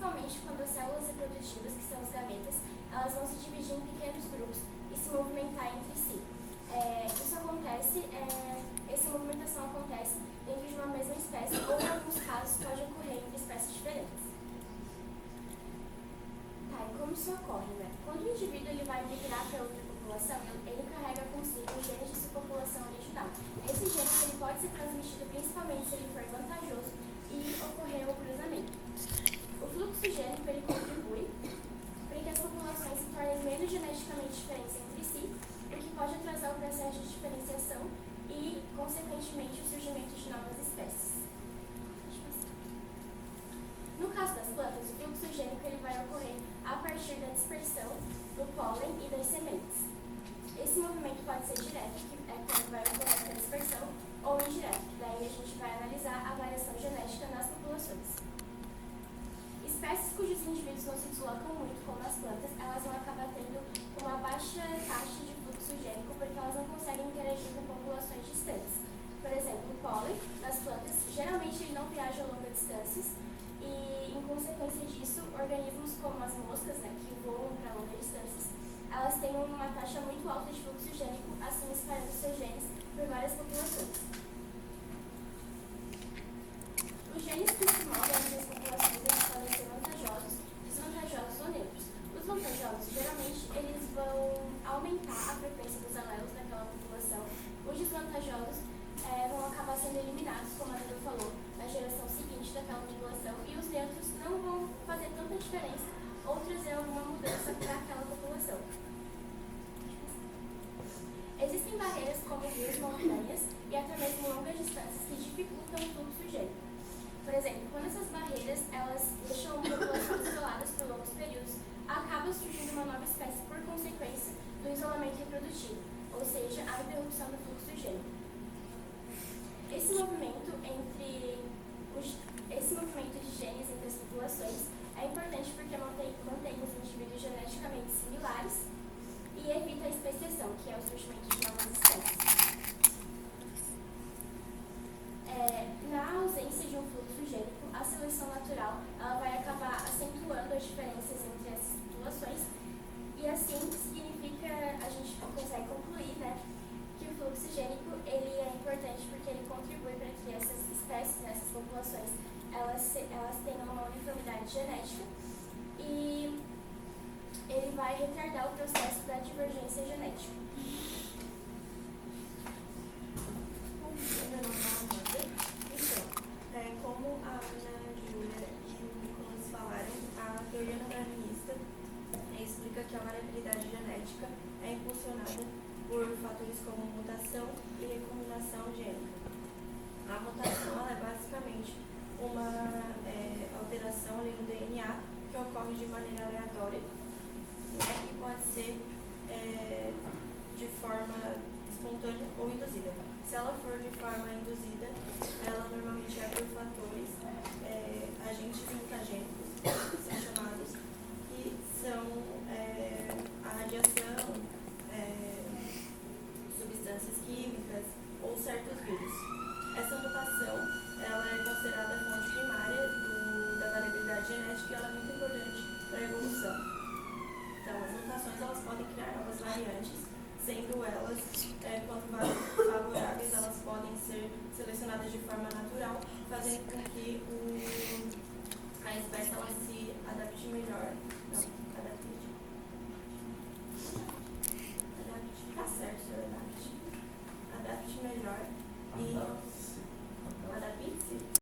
principalmente quando as células reprodutivas, que são as gametas, elas vão se dividir em pequenos grupos e se movimentar entre si. Essa movimentação acontece dentro de uma mesma espécie ou, em alguns casos, pode ocorrer entre espécies diferentes. Tá, e como isso ocorre, né? Quando o indivíduo ele vai migrar para outra população, ele carrega consigo os genes de sua população original. Esse gene ele pode ser transmitido principalmente se ele for vantajoso e ocorrer o cruzamento. O fluxo gênico ele contribui para que as populações se tornem menos geneticamente diferentes entre si, o que pode atrasar o processo de diferenciação e, consequentemente, o surgimento de novas espécies. No caso das plantas, o fluxo gênico ele vai ocorrer a partir da dispersão do pólen e das sementes. Esse movimento pode ser direto, que é quando vai ocorrer a dispersão, ou indireto, que daí a gente vai analisar a variação genética nas populações. Espécies cujos indivíduos não se deslocam muito, como as plantas, elas vão acabar tendo uma baixa taxa de fluxo gênico porque elas não conseguem interagir com populações distantes. Por exemplo, o pólen das plantas, geralmente ele não viaja a longas distâncias e, em consequência disso, organismos como as moscas, né, que voam para longas distâncias, elas têm uma taxa muito alta de fluxo gênico, assim espalhando seus genes por várias populações. Os genes que se movem entre as populações eles podem ser vantajosos, desvantajosos ou neutros. Os vantajosos, geralmente, eles vão aumentar a frequência dos alelos daquela população. Os desvantajosos vão acabar sendo eliminados, como a Duda falou, na geração seguinte daquela população, e os neutros não vão fazer tanta diferença ou trazer alguma mudança para aquela população. Existem barreiras como rios, montanhas e até mesmo longas distâncias que dificultam o fluxo gênico. Por exemplo, quando essas barreiras elas deixam populações isoladas por longos períodos, acaba surgindo uma nova espécie por consequência do isolamento reprodutivo, ou seja, a interrupção do fluxo gênico. Esse movimento de genes entre as populações é importante porque mantém os indivíduos geneticamente similares e evita a especiação, que é o surgimento de novas espécies. Na ausência de um fluxo gênico, a seleção natural ela vai acabar acentuando as diferenças entre essas populações e assim significa, a gente consegue concluir, né, que o fluxo gênico ele é importante porque ele contribui para que essas espécies, essas populações, elas tenham uma uniformidade genética e ele vai retardar o processo da divergência genética. Como a Ana Júlia e o Nicolas falaram, a teoria darwinista explica que a variabilidade genética é impulsionada por fatores como mutação e recombinação gênica. A mutação é basicamente uma alteração ali no DNA que ocorre de maneira aleatória, né, e pode ser de forma espontânea ou induzida. Se ela for de forma induzida, ela normalmente é por fatores agentes mutagênicos, são chamados, que são a radiação, substâncias químicas ou certos vírus. Essa mutação ela é considerada a fonte primária da variabilidade genética e ela é muito importante para a evolução. Então, as mutações elas podem criar novas variantes, sendo elas, quando favoráveis, elas podem ser selecionadas de forma natural, fazendo com que a espécie ela se adapte melhor